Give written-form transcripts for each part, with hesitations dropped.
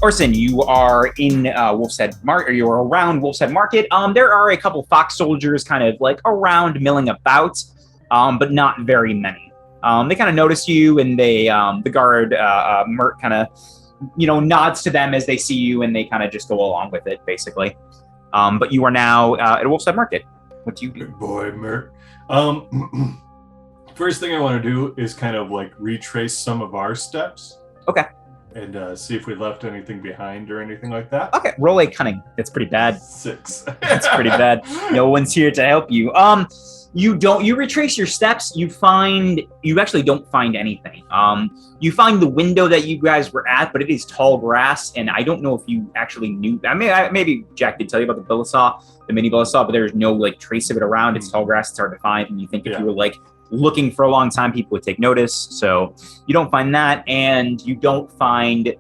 Orson, you are in Wolf's Head Market, or you're around Wolf's Head Market. There are a couple fox soldiers kind of like around milling about, but not very many. They kind of notice you, and they the guard Mert kind of nods to them as they see you, and they kind of just go along with it basically. But you are now at Wolf's Head Market. What do you do? Good boy, Mert. First thing I want to do is kind of like retrace some of our steps. Okay. And see if we left anything behind or anything like that. Okay, roll a cunning. That's pretty bad. 6. That's pretty bad. No one's here to help you. You retrace your steps. You actually don't find anything. You find the window that you guys were at, but it is tall grass, and I don't know if you actually knew. I mean, maybe Jack did tell you about the mini billet saw, but there's no like trace of it around. It's tall grass. It's hard to find, and you think if you were like looking for a long time, people would take notice. So you don't find that, and you don't find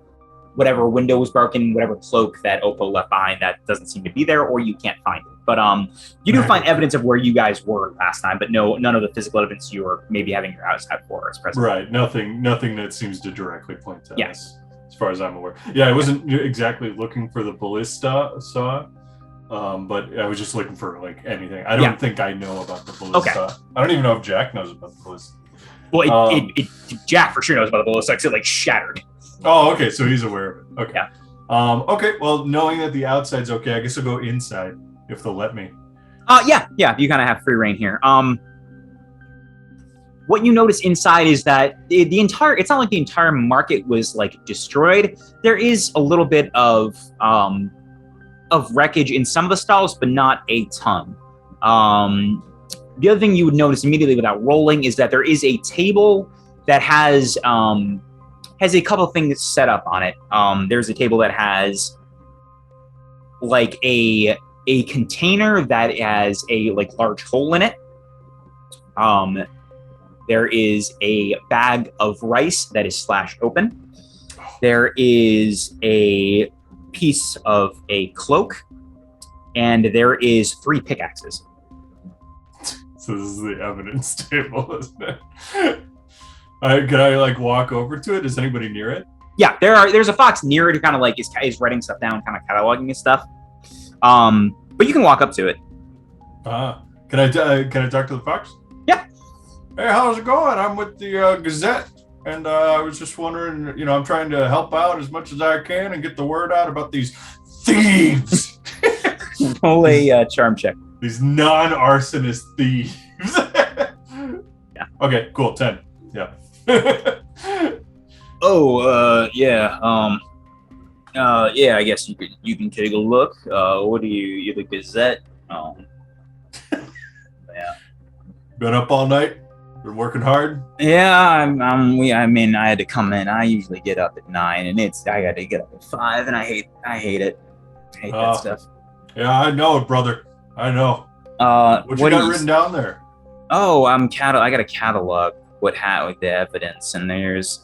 whatever window was broken, whatever cloak that Oppo left behind that doesn't seem to be there, or you can't find it. But you do find evidence of where you guys were last time, but none of the physical evidence you were maybe having your eyes out for is present. Right, nothing that seems to directly point to us, as far as I'm aware. Yeah, I wasn't exactly looking for the ballista saw. But I was just looking for like anything. I don't think I know about the ballista. Okay. I don't even know if Jack knows about the ballista. Well, Jack for sure knows about the ballista because it like shattered. Oh, okay. So he's aware of it. Okay. Yeah. Okay. Well, knowing that the outside's okay, I guess I'll go inside if they'll let me. Yeah. You kind of have free reign here. What you notice inside is that it's not like the entire market was like destroyed. There is a little bit of wreckage in some of the stalls, but not a ton. The other thing you would notice immediately without rolling is that there is a table that has a couple things set up on it. There's a table that has like a container that has a like large hole in it. There is a bag of rice that is slashed open. There is a piece of a cloak, and there is 3 pickaxes. So this is the evidence table, isn't it? Can I like walk over to it? Is anybody near it? Yeah, there's a fox near it who kind of like is writing stuff down, kind of cataloging his stuff. But you can walk up to it. Can I talk to the fox? Yeah. Hey, how's it going? I'm with the Gazette. And I was just wondering, I'm trying to help out as much as I can and get the word out about these thieves. Roll a charm check. These non-arsonist thieves. Yeah. Okay, cool. 10. Yeah. Yeah, I guess you can take a look. What do you the Gazette? Yeah. Been up all night? Been working hard? Yeah, I mean, I had to come in. I usually get up at 9, and I got to get up at 5, and I hate it. I hate that stuff. Yeah, I know it, brother. I know. What you got written down there? Oh, I got a catalog with the evidence, and there's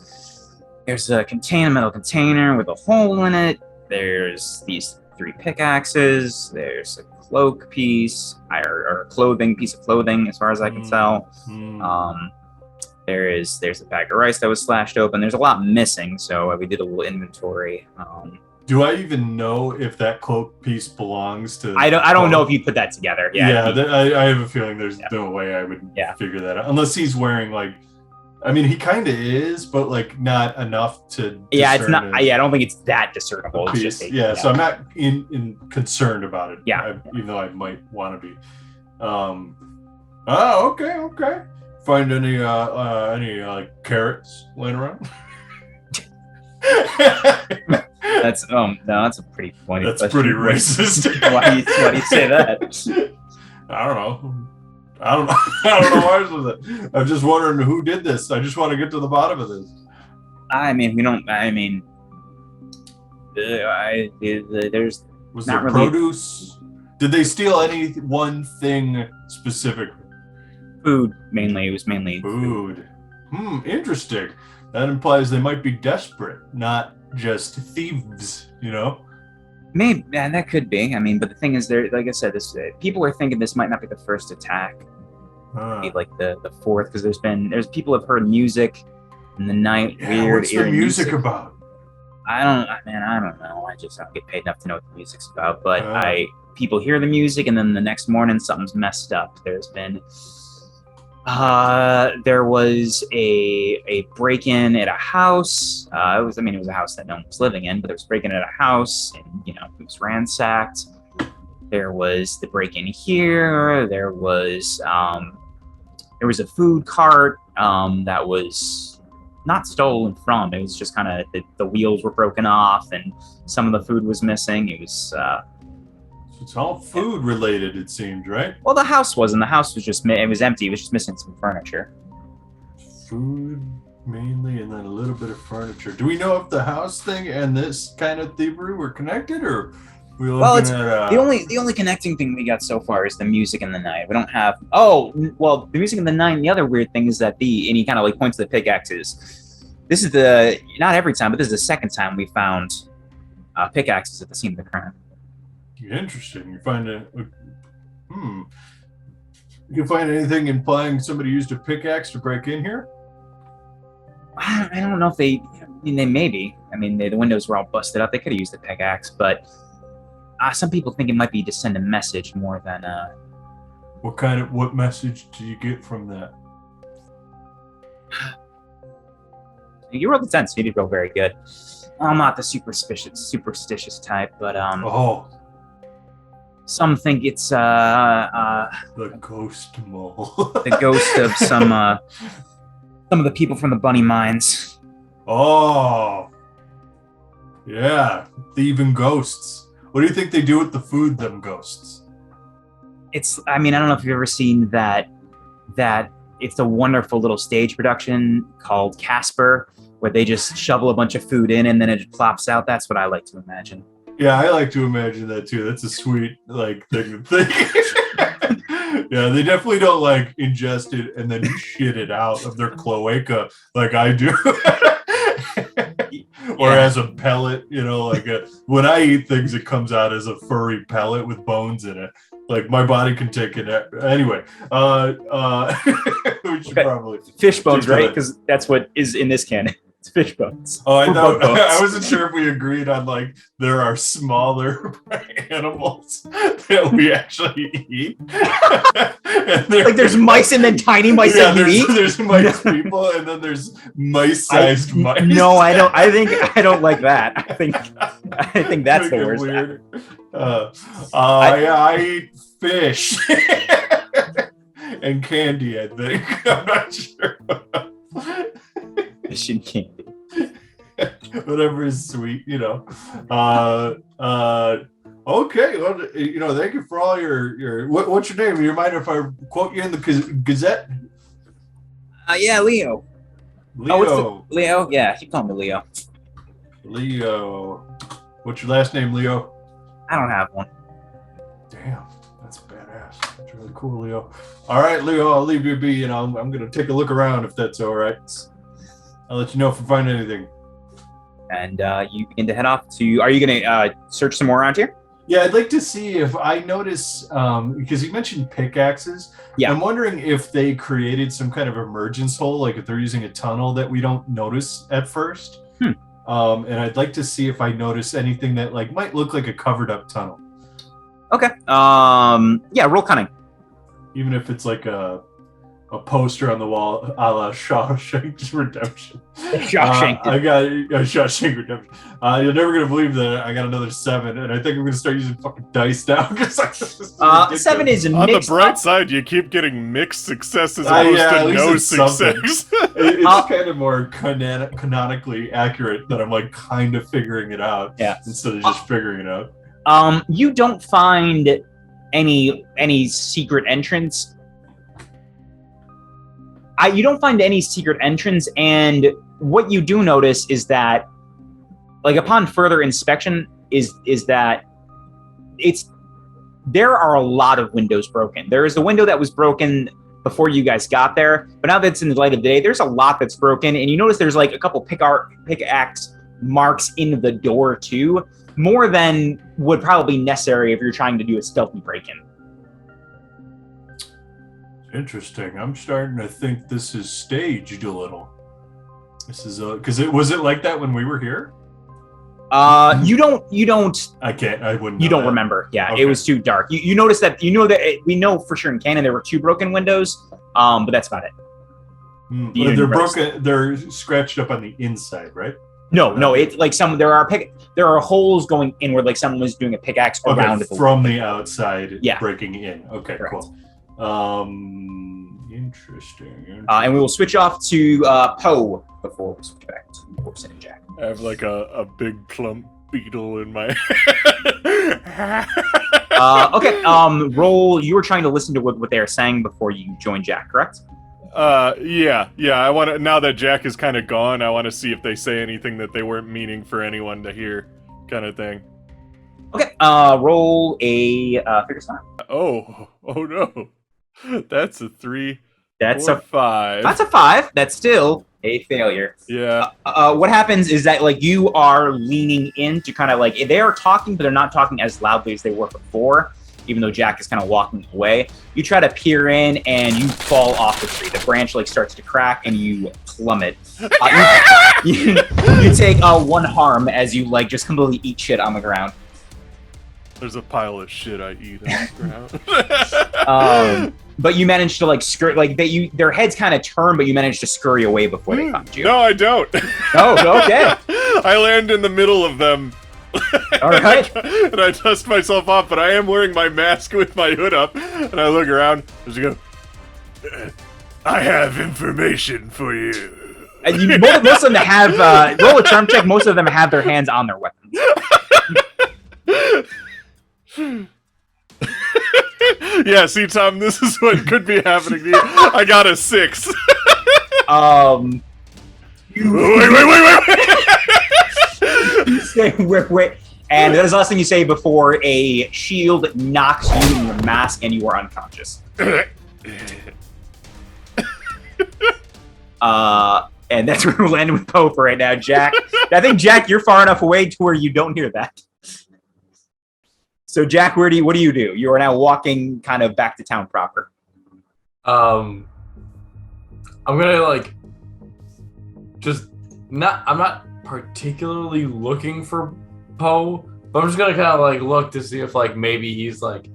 a metal container with a hole in it. There's these 3 pickaxes. There's a cloak piece or a piece of clothing, as far as I can tell. There's a bag of rice that was slashed open. There's a lot missing, so we did a little inventory. Do I even know if that cloak piece belongs to? I don't know if you put that together. Yeah. I have a feeling there's no way I would figure that out unless he's wearing like. I mean, he kind of is, but like not enough to. Yeah, it's not. I don't think it's that discernible. It's just so I'm not in concerned about it. Yeah, even though I might want to be. Okay. Find any like carrots laying around? That's that's a pretty pointy. That's pretty racist. Why do you say that? I don't know. I don't know why I was it. I'm just wondering who did this. I just want to get to the bottom of this. I mean, we don't. I mean, there's. Was there produce? Did they steal any one thing specifically? Food mainly. It was mainly food. Interesting. That implies they might be desperate, not just thieves. Maybe, and that could be. I mean, but the thing is, like I said, people are thinking this might not be the first attack. Maybe like the 4th, because there's people have heard music in the night. Yeah, what's the music about? I don't know. I don't get paid enough to know what the music's about. But Ah. people hear the music, and then the next morning something's messed up. There was a break-in at a house. It was a house that no one was living in, but there was break-in at a house, and it was ransacked. There was the break-in here. There was a food cart that was not stolen from. It was just kind of the wheels were broken off, and some of the food was missing. It was. So it's all food related, it seemed, right? Well, the house wasn't. The house was it was empty. It was just missing some furniture. Food mainly, and then a little bit of furniture. Do we know if the house thing and this kind of thievery were connected, or we looking at the only connecting thing we got so far is the music in the night. We don't have. Oh, well, the music in the night. And the other weird thing is that and he kind of like points to the pickaxes. This is not every time, but this is the second time we found pickaxes at the scene of the crime. Interesting. You find You find anything implying somebody used a pickaxe to break in here? I don't know if they maybe. The windows were all busted up. They could have used a pickaxe, but some people think it might be to send a message more than. What message do you get from that? You rolled the 10, so you did roll very good. I'm not the superstitious type, but some think it's the ghost mole. the ghost of some of the people from the bunny mines. Oh, yeah, thieving ghosts. What do you think they do with the food, them ghosts? I don't know if you've ever seen that it's a wonderful little stage production called Casper, where they just shovel a bunch of food in and then it plops out. That's what I like to imagine. Yeah, I like to imagine that too. That's a sweet thing to think. Yeah, they definitely don't ingest it and then shit it out of their cloaca like I do. Or as a pellet, when I eat things, it comes out as a furry pellet with bones in it. My body can take it. Anyway, we should probably fish bones, right? Because that's what is in this can. It's fish bones. Oh, I know. I wasn't sure if we agreed on there are smaller animals that we actually eat. There's mice and then tiny mice that you eat. There's mice people, and then there's mice-sized mice. No, I don't. I don't like that. I think that's the worst. Weird. I eat fish and candy. I think I'm not sure. Fish and candy. Whatever is sweet, Okay, well, thank you for all your what's your name? You mind if I quote you in the Gazette? Yeah, Leo. Leo? Yeah, you call me Leo. Leo. What's your last name, Leo? I don't have one. Damn, that's badass. That's really cool, Leo. All right, Leo, I'll leave you be, and I'm gonna take a look around if that's all right. I'll let you know if I find anything. And you begin to head off to. Are you gonna search some more around here? Yeah, I'd like to see if I notice because you mentioned pickaxes. Yeah. I'm wondering if they created some kind of emergence hole, if they're using a tunnel that we don't notice at first. And I'd like to see if I notice anything that might look like a covered up tunnel. Okay. Yeah, roll cunning. Even if it's a poster on the wall, a la Shawshank Redemption. Shawshank. I got Shawshank Redemption. You're never gonna believe that I got another 7, and I think I'm gonna start using fucking dice now. 7 is mixed. On the bright side, you keep getting mixed successes opposed to no success. It's kind of more canonically accurate that I'm kind of figuring it out. Yeah. Instead of just figuring it out. You don't find any secret entrance. You don't find any secret entrance, and what you do notice is that, upon further inspection, is that there are a lot of windows broken. There is a window that was broken before you guys got there, but now that it's in the light of day, there's a lot that's broken, and you notice there's a couple pickaxe marks in the door too, more than would probably be necessary if you're trying to do a stealthy break-in. Interesting. I'm starting to think this is staged a little. This is because was it like that when we were here? You don't. I can't. I wouldn't. You know don't that. remember. Yeah, Okay. it was too dark. You notice that. You know that we know for sure in canon there were 2 broken windows. But that's about it. But they're broken. They're scratched up on the inside, right? No. It's like there are holes going inward, like someone was doing a pickaxe around from the outside. Yeah. Breaking in. Okay. Correct. Cool. Interesting. And we will switch off to Poe before we switch back to Orson and Jack. I have like a big clump beetle in my Okay, roll. You were trying to listen to what they are saying before you join Jack, correct? Yeah. I want to, now that Jack is kind of gone, I want to see if they say anything that they weren't meaning for anyone to hear, kind of thing. Okay, roll a figure sign. Oh no. That's a 3. That's a 5. That's a 5. That's still a failure. Yeah. What happens is that like you are leaning in to kind of like they are talking, but they're not talking as loudly as they were before. Even though Jack is kind of walking away, you try to peer in and you fall off the tree. The branch like starts to crack and you plummet. You take 1 harm as you like just completely eat shit on the ground. There's a pile of shit I eat on the ground. But you manage to like skirt, like their heads kind of turn, but you manage to scurry away before they come to you. No, I don't. Oh, okay. I land in the middle of them. All right. And I dust myself off, but I am wearing my mask with my hood up, and I look around. As you go, I have information for you. And most of them have roll a charm check. Most of them have their hands on their weapons. Yeah, see, Tom, this is what could be happening to you. I got a 6. Wait. You say wait, and that is the last thing you say before a shield knocks you in your mask and you are unconscious. And that's where we're landing with Poe for right now, Jack. I think Jack, you're far enough away to where you don't hear that. So Jack, what do you do? You are now walking kind of back to town proper. I'm gonna like I'm not particularly looking for Poe, but I'm just gonna kind of like look to see if like maybe he's like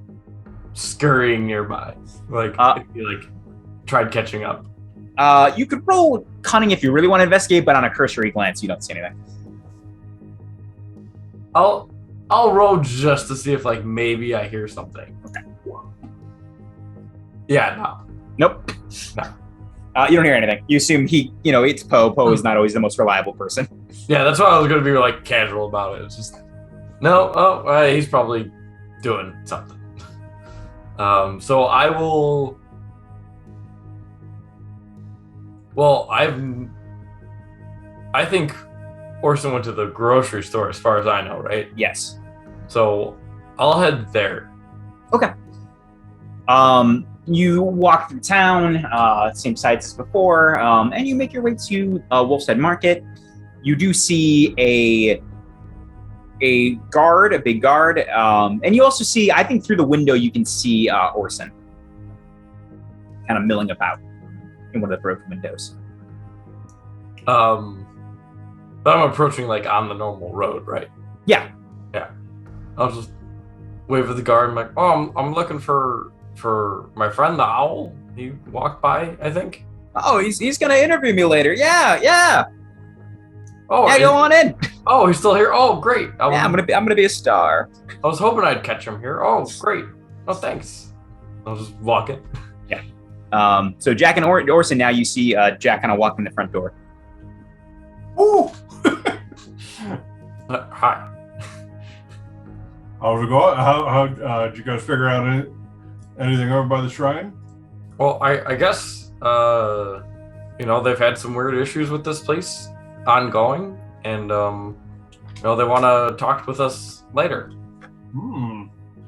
scurrying nearby, like if he like tried catching up. You could roll cunning if you really want to investigate, but on a cursory glance, you don't see anything. I'll roll just to see if like maybe I hear something. Okay. Yeah, no. Nope. No. You don't hear anything. You assume it's Poe. Poe is not always the most reliable person. Yeah, that's why I was gonna be like casual about it. It's just he's probably doing something. So I will. Well, I think Orson went to the grocery store, as far as I know, right? Yes. So I'll head there. Okay. You walk through town, same sights as before, and you make your way to Wolf's Head Market. You do see a big guard, and you also see, I think through the window, you can see Orson kind of milling about in one of the broken windows. But I'm approaching like on the normal road, right? Yeah. I'll just wave at the guard and like, I'm looking for my friend the owl. He walked by, I think. Oh, he's gonna interview me later. Yeah. Oh, yeah, go on in. Oh, he's still here. Oh, great. I'm gonna be a star. I was hoping I'd catch him here. Oh, great. Oh, thanks. I'll just walk in. Yeah. So Jack and Orson, now you see Jack kind of walking the front door. Ooh. Hi. How's it going? How did you guys figure out anything over by the shrine? Well, I guess they've had some weird issues with this place ongoing, and they want to talk with us later.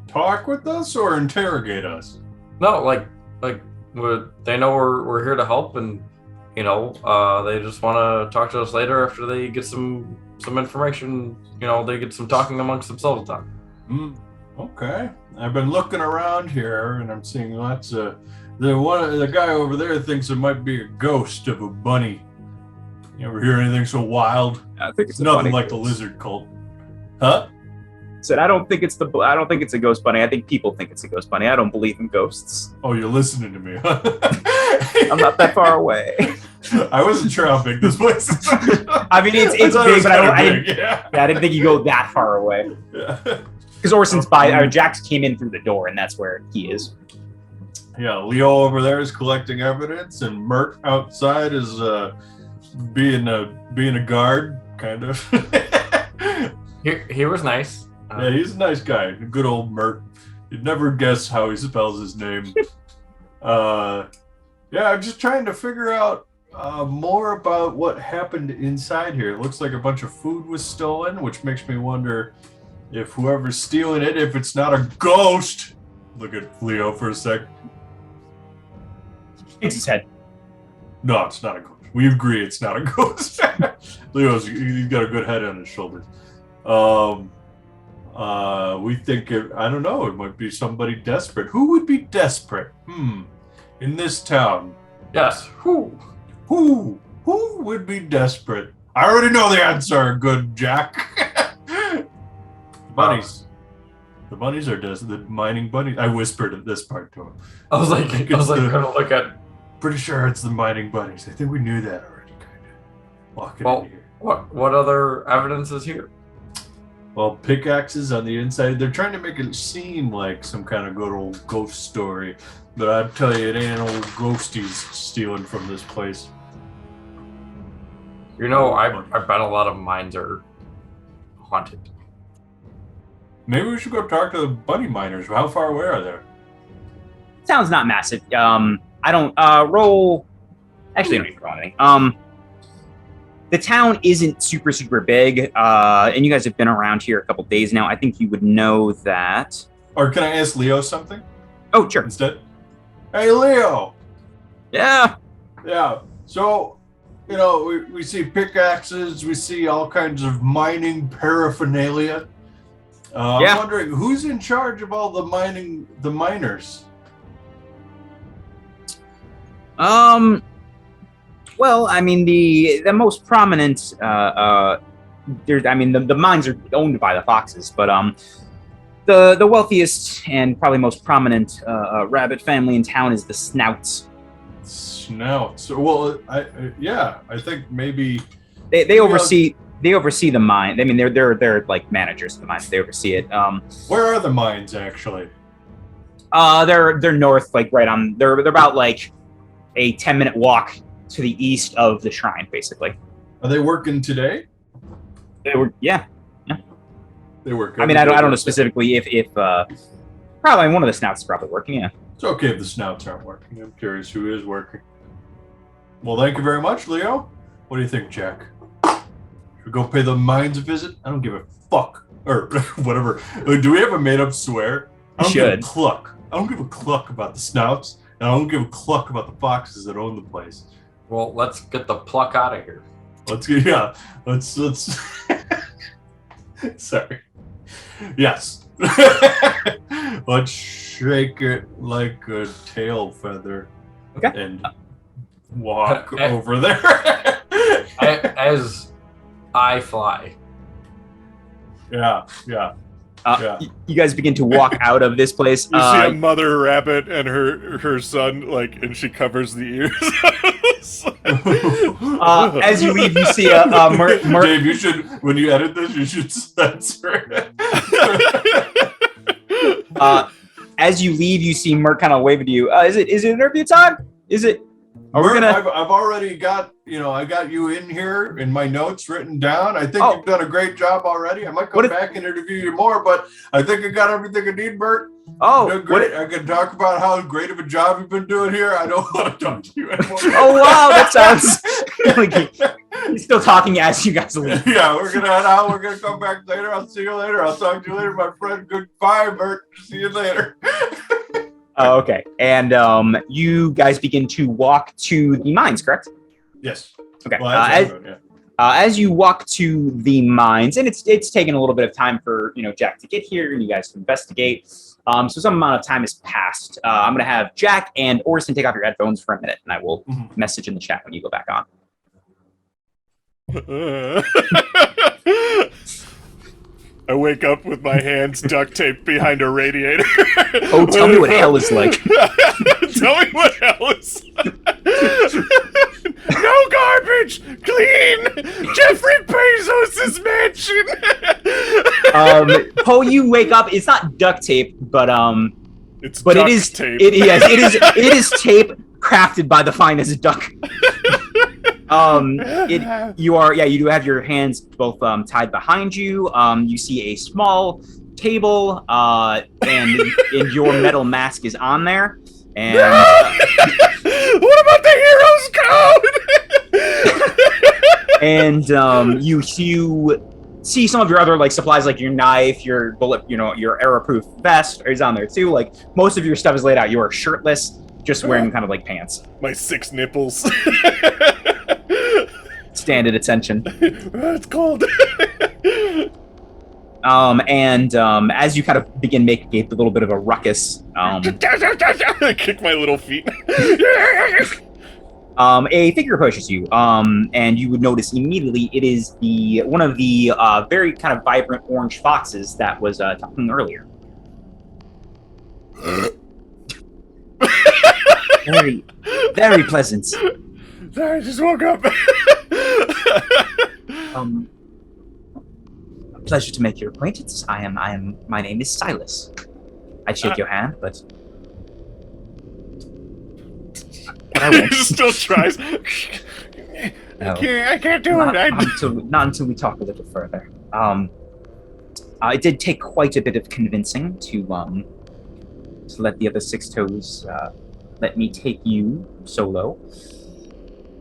Talk with us or interrogate us? No, like they know we're here to help, and they just want to talk to us later after they get some information. They get some talking amongst themselves done. Okay. I've been looking around here, and I'm seeing lots of the guy over there thinks it might be a ghost of a bunny. You ever hear anything so wild? I think it's nothing like the lizard cult. Huh? Said I don't think it's a ghost bunny. I think people think it's a ghost bunny. I don't believe in ghosts. Oh, you're listening to me. I'm not that far away. I wasn't sure how big this place is. I mean, it's thought it big, was but kinda I big, didn't. yeah. Yeah, I didn't think you go that far away. Yeah. Because Jax came in through the door, and that's where he is. Yeah, Leo over there is collecting evidence, and Mert outside is being a guard, kind of. He was nice. Yeah, he's a nice guy. Good old Mert. You'd never guess how he spells his name. Yeah, I'm just trying to figure out more about what happened inside here. It looks like a bunch of food was stolen, which makes me wonder if whoever's stealing it, if it's not a ghost. Look at Leo for a sec. It's his head. No, it's not a ghost. We agree it's not a ghost. He's got a good head on his shoulders. We think I don't know, it might be somebody desperate. Who would be desperate? In this town. Yes. Who would be desperate? I already know the answer, good Jack. Bunnies. The bunnies are the mining bunnies. I whispered at this part to him. I was like gonna look at. Pretty sure it's the mining bunnies. I think we knew that already, kind of. Walking in here. What other evidence is here? Well, pickaxes on the inside. They're trying to make it seem like some kind of good old ghost story, but I'd tell you, it ain't old ghosties stealing from this place. You know, I bet a lot of mines are haunted. Maybe we should go talk to the bunny miners. How far away are they? Town's not massive. I don't roll. Actually, I don't need to roll anything. The town isn't super big, and you guys have been around here a couple days now. I think you would know that. Or can I ask Leo something? Oh, sure. Instead. Hey, Leo. Yeah. Yeah. So, you know, we see pickaxes. We see all kinds of mining paraphernalia. I'm wondering who's in charge of all the miners. Well, I mean, the most prominent, the mines are owned by the Foxes, but the wealthiest and probably most prominent rabbit family in town is the Snouts. Snouts. Well, I think maybe they oversee the mine. I mean, they're like managers of the mines. They oversee it. Where are the mines actually? They're north, like right on. They're about like a 10-minute walk to the east of the shrine, basically. Are they working today? They were, yeah. They work. I mean, I don't know specifically if probably one of the Snouts is probably working. Yeah. It's okay if the Snouts aren't working. I'm curious who is working. Well, thank you very much, Leo. What do you think, Jack? Should we go pay the mines a visit? I don't give a fuck. Or whatever. Do we have a made-up swear? I don't give a cluck. I don't give a cluck about the Snouts, and I don't give a cluck about the Foxes that own the place. Well, let's get the pluck out of here. Let's sorry. Yes. Let's shake it like a tail feather. Okay. And walk over there. As I fly. Yeah. You guys begin to walk out of this place. You see a mother rabbit and her son, and she covers the ears. As you leave, you see a Dave, you should, when you edit this, you should censor it. As you leave, you see Mert kind of wave at you. Is it interview time? Is it? Mert, I've already got, I got you in here in my notes written down. I think you've done a great job already. I might come back and interview you more, but I think I got everything I need, Mert. Oh, great. I can talk about how great of a job you've been doing here. I don't want to talk to you anymore. Oh, wow. That sounds like he's still talking as you guys leave. Yeah, we're going to head out. We're going to come back later. I'll see you later. I'll talk to you later, my friend. Goodbye, Mert. See you later. Oh, okay. And you guys begin to walk to the mines, correct? Yes. Okay. Well, as you walk to the mines, and it's taken a little bit of time for Jack to get here and you guys to investigate. So some amount of time has passed. I'm going to have Jack and Orson take off your headphones for a minute, and I will message in the chat when you go back on. I wake up with my hands duct taped behind a radiator. Oh, tell me what hell is like. Tell me what hell is like. No garbage! Clean! Jeffrey Bezos' mansion! Poe, you wake up, it's not duct tape, but It's but duct it is tape. it is tape crafted by the finest duck. You do have your hands both tied behind you. You see a small table, and your metal mask is on there. And what about the hero's code? and you see some of your other like supplies, like your knife, your bullet, your arrow-proof vest is on there too. Like most of your stuff is laid out. You are shirtless, just wearing kind of like pants. My 6 nipples. Stand at attention. It's cold. As you kind of begin making a little bit of a ruckus, I kick my little feet. a figure approaches you, and you would notice immediately it is one of the very kind of vibrant orange foxes that was talking earlier. Very, very pleasant. Sorry, I just woke up. Pleasure to make your acquaintance. My name is Silas. I'd shake your hand, but I won't. He still tries. No. I can't do it. Not until we talk a little further. It did take quite a bit of convincing to let the other Six Toes let me take you solo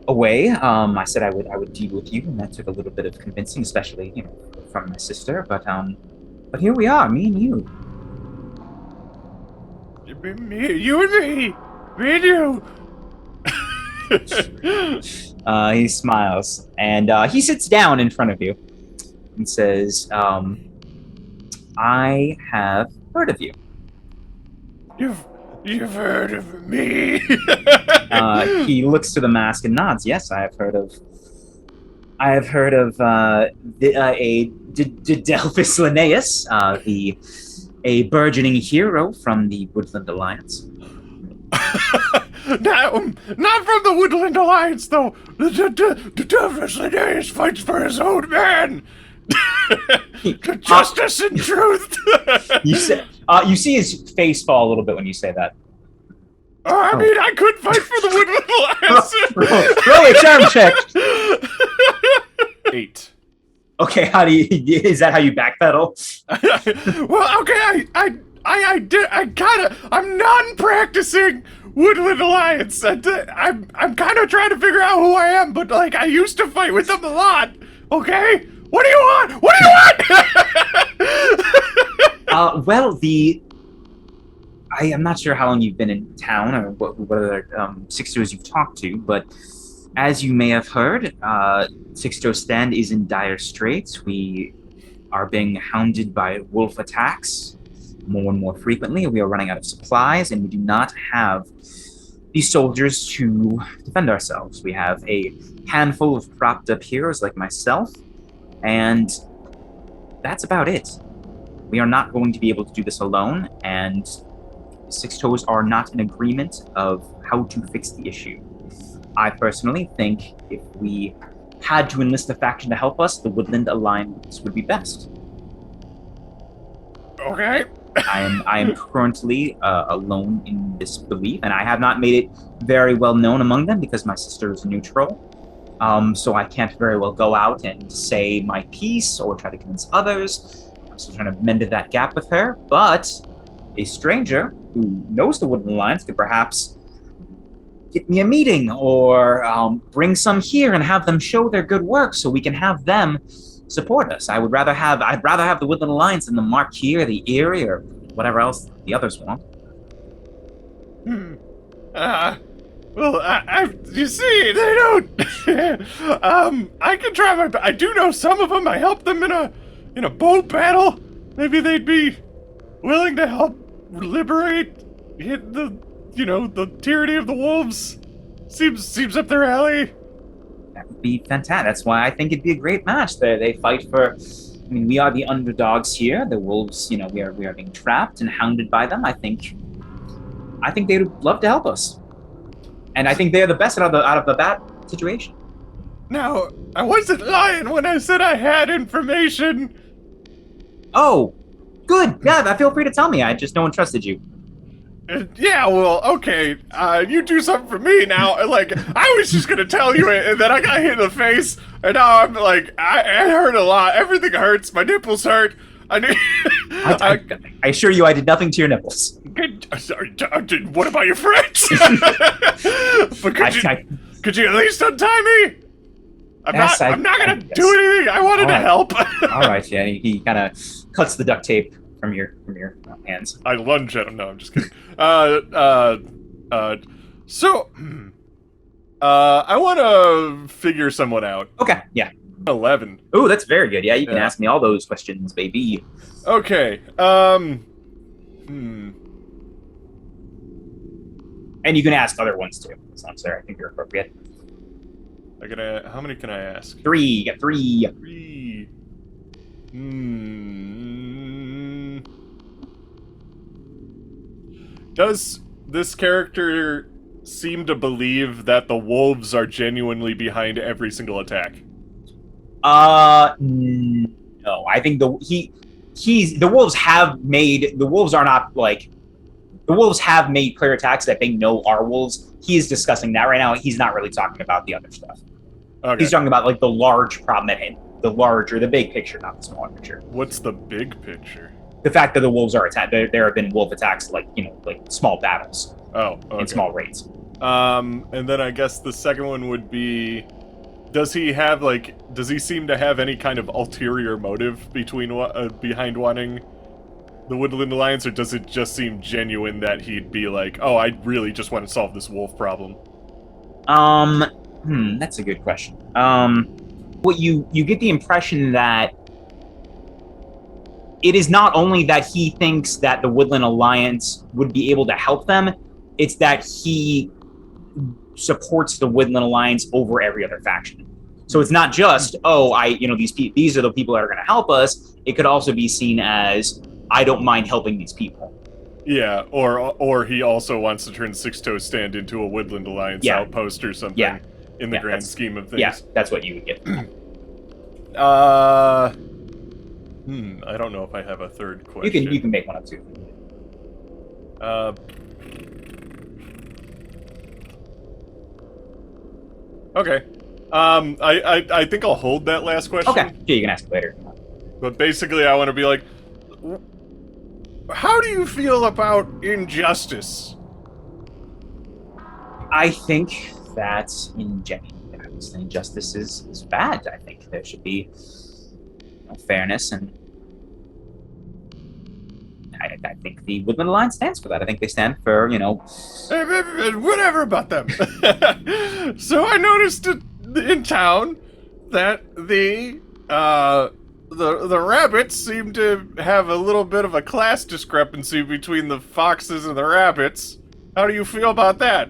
away. I said I would deal with you, and that took a little bit of convincing, especially from my sister. But here we are, me and you. You and me. Me and you. He smiles, and he sits down in front of you and says, I have heard of you. You've heard of me. He looks to the mask and nods. Yes, I have heard of Delphus Linnaeus, a burgeoning hero from the Woodland Alliance. Not from the Woodland Alliance, though. The Delphus Linnaeus fights for his own man. Justice and truth. You see his face fall a little bit when you say that. I mean, I could fight for the Woodland Alliance. Roll a charm check. 8. Okay, is that how you backpedal? Well, okay, I'm non-practicing Woodland Alliance. I'm kind of trying to figure out who I am, but like I used to fight with them a lot. Okay, what do you want? What do you want? Well, I am not sure how long you've been in town or what other Six Toes you've talked to, but as you may have heard, Six Toes Stand is in dire straits. We are being hounded by wolf attacks more and more frequently. We are running out of supplies, and we do not have the soldiers to defend ourselves. We have a handful of propped up heroes like myself, and that's about it. We are not going to be able to do this alone, and Six Toes are not in agreement of how to fix the issue. I personally think if we had to enlist a faction to help us, the Woodland Alliance would be best. Okay. I am currently alone in this belief, and I have not made it very well known among them because my sister is neutral. So I can't very well go out and say my piece or try to convince others. I'm still trying to mend that gap with her, but a stranger who knows the Woodland Alliance could perhaps get me a meeting or bring some here and have them show their good work so we can have them support us. I'd rather have the Woodland Alliance than the Marquis or the Eyrie or whatever else the others want. Well, you see, they don't. I can try my best. I do know some of them. I helped them in a boat battle. Maybe they'd be willing to help liberate the tyranny of the wolves. Seems up their alley. That would be fantastic. That's why I think it'd be a great match. They fight for I mean, we are the underdogs here. The wolves, we are being trapped and hounded by them. I think they would love to help us, and I think they're the best out of the bad situation. Now, I wasn't lying when I said I had information. Oh, good. Yeah, feel free to tell me. No one trusted you. Yeah, well, okay. You do something for me now. Like, I was just gonna tell you it, and then I got hit in the face, and now I'm like, it hurt a lot. Everything hurts. My nipples hurt. I assure you, I did nothing to your nipples. Sorry, what about your friends? But could you at least untie me? I'm not gonna do anything. I wanted to help. All right, yeah. He kind of cuts the duct tape from your hands. I lunge at him. No, I'm just kidding. So, I want to figure someone out. Okay, yeah. 11. Oh, that's very good. Yeah, you can ask me all those questions, baby. Okay. And you can ask other ones too. So I'm sorry, I think you're appropriate. How many can I ask? 3. You get 3. 3. Does this character seem to believe that the wolves are genuinely behind every single attack? No. I think the wolves have made clear attacks that they know are wolves. He is discussing that right now. He's not really talking about the other stuff. Okay. He's talking about like the large problem at hand, the big picture, not the smaller picture. What's the big picture? The fact that the wolves are attacked. There have been wolf attacks, like small battles. Oh, okay. In small raids. And then I guess the second one would be, does he seem to have any kind of ulterior motive behind wanting the Woodland Alliance, or does it just seem genuine that he'd be like, oh, I really just want to solve this wolf problem? That's a good question. What you get the impression that it is not only that he thinks that the Woodland Alliance would be able to help them, it's that he supports the Woodland Alliance over every other faction. So it's not just, these are the people that are going to help us. It could also be seen as, I don't mind helping these people. Yeah, or he also wants to turn Six Toes Stand into a Woodland Alliance outpost or something. Yeah. In the grand scheme of things. Yeah, that's what you would get. I don't know if I have a third question. You can make one up too. Okay. I think I'll hold that last question. Okay. Yeah, you can ask it later. But basically, I want to be like, how do you feel about injustice? I think that injustice is bad. I think there should be fairness, and I think the Woodland Alliance stands for that. I think they stand for, whatever about them. So I noticed in town that the rabbits seem to have a little bit of a class discrepancy between the foxes and the rabbits. How do you feel about that?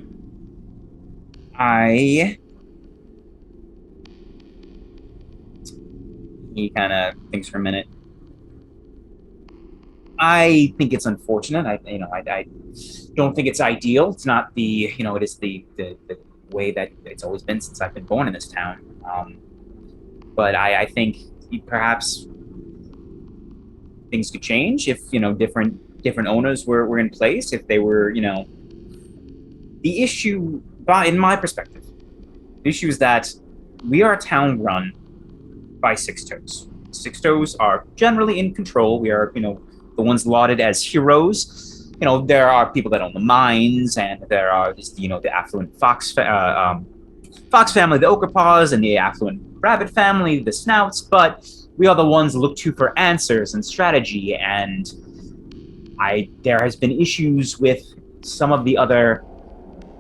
He kind of thinks for a minute. I think it's unfortunate. I don't think it's ideal. It's not it is the way that it's always been since I've been born in this town. But I think perhaps things could change if different owners were in place. If they were the issue, in my perspective, the issue is that we are a town run by Six Toes. Six Toes are generally in control. We are the ones lauded as heroes. There are people that own the mines, and there are the affluent fox family, the Ochre Paws, and the affluent rabbit family, the Snouts. But we are the ones looked to for answers and strategy. And there has been issues with some of the other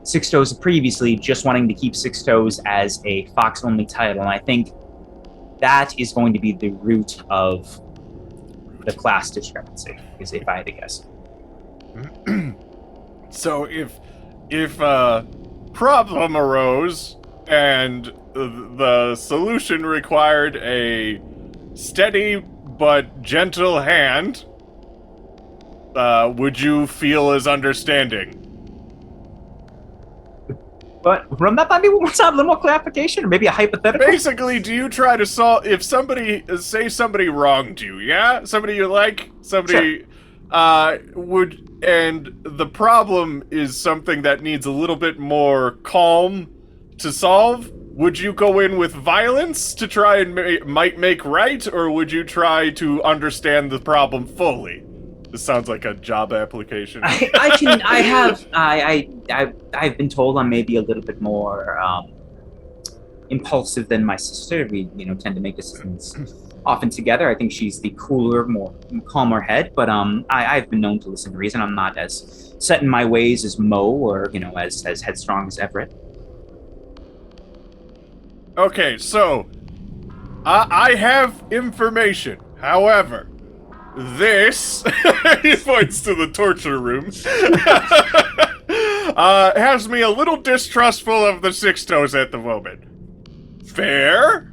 Six Toes previously just wanting to keep Six Toes as a fox-only title, and I think that is going to be the root of the class discrepancy, is if I had to guess. So if a problem arose and the solution required a steady but gentle hand, would you feel as understanding? But run that by me one more time, a little more clarification, or maybe a hypothetical. Basically, do you try to solve if somebody wronged you, yeah? Somebody you like, somebody and the problem is something that needs a little bit more calm to solve? Would you go in with violence to try and might make right, or would you try to understand the problem fully? This sounds like a job application. I've been told I'm maybe a little bit more impulsive than my sister. We, tend to make decisions often together. I think she's the cooler, more calmer head, but I've been known to listen to reason. I'm not as set in my ways as Mo, or as headstrong as Everett. Okay, so I have information. However, this he points to the torture room. Has me a little distrustful of the Six Toes at the moment. Fair?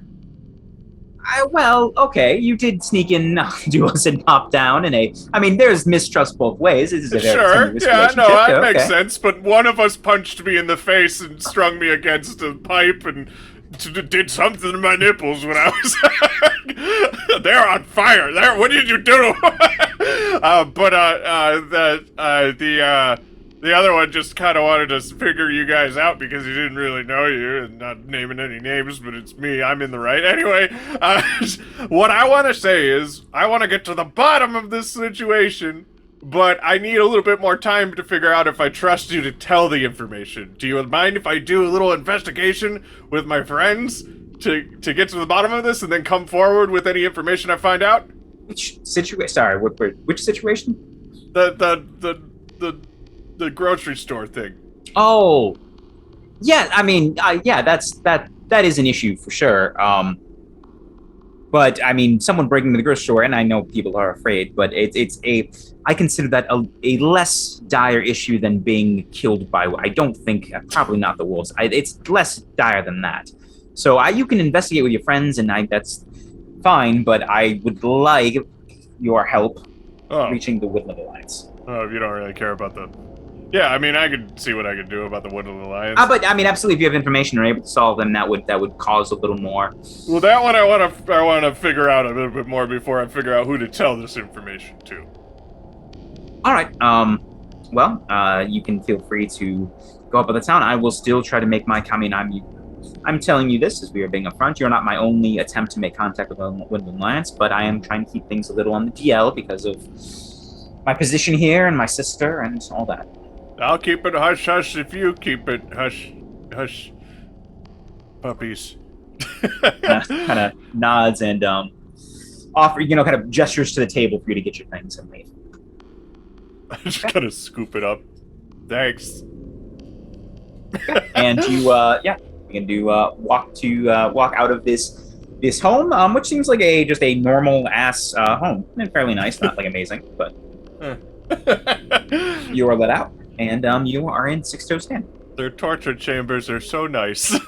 Well, okay, you did sneak in to us and pop down there's mistrust both ways. This is a very Sure, tenuous yeah, no, relationship, that makes okay. sense, but one of us punched me in the face and strung me against a pipe and did something to my nipples when I was... They're on fire! What did you do? The other one just kind of wanted to figure you guys out because he didn't really know you, and not naming any names, but it's me, I'm in the right. Anyway, what I want to say is, I want to get to the bottom of this situation, but I need a little bit more time to figure out if I trust you to tell the information. Do you mind if I do a little investigation with my friends to get to the bottom of this and then come forward with any information I find out? Which situation? Sorry, which situation? The grocery store thing. Oh, yeah. That is an issue for sure. But someone breaking into the grocery store, and I know people are afraid, but I consider that a less dire issue than being killed by. I don't think probably not the wolves. It's less dire than that. So you can investigate with your friends, and that's fine. But I would like your help reaching the Woodland Alliance. Oh, if you don't really care about the... Yeah, I could see what I could do about the Woodland Alliance. But absolutely, if you have information and are able to solve them, that would cause a little more. Well, that one I want to figure out a little bit more before I figure out who to tell this information to. All right. You can feel free to go up to the town. I will still try to make my comment. I'm telling you this as we are being upfront. You're not my only attempt to make contact with the Woodland Alliance, but I am trying to keep things a little on the DL because of my position here and my sister and all that. I'll keep it hush-hush if you keep it hush-hush, puppies. kind of nods and offer, kind of gestures to the table for you to get your things and leave. I just gotta scoop it up. Thanks. And you can do walk out of this home, which seems like just a normal ass home. And fairly nice, not like amazing, but you are let out. And you are in Six Toes Den. Their torture chambers are so nice.